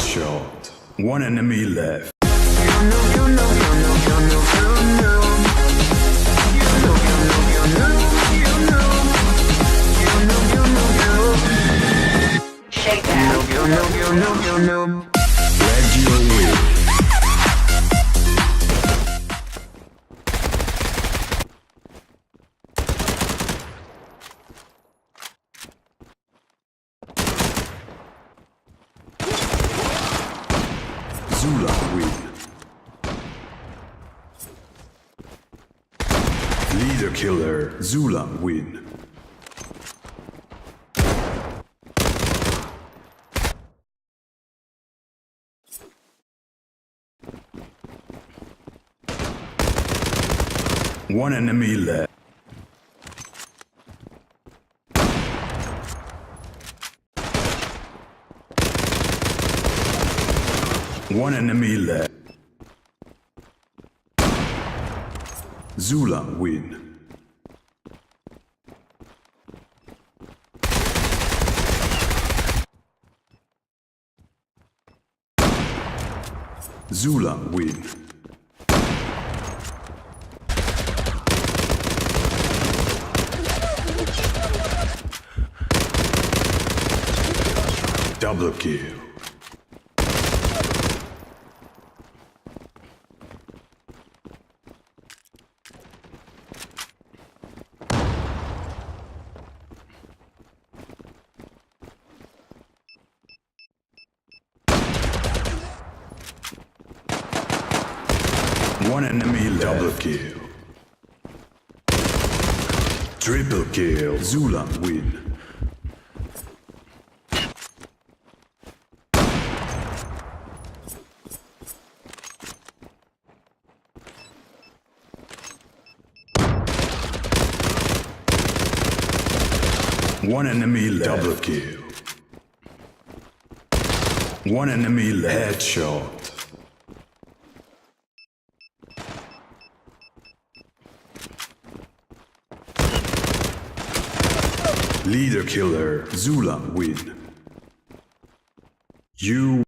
Headshot. One enemy left. Red Zero win. Zula win. Leader killer. Zula win. One enemy left. One enemy left. Zula win. Zula win. Double kill. One enemy left. Double kill. Triple kill. Zula win. One enemy left. Double kill. One enemy left. Headshot. Leader killer. Zula win. You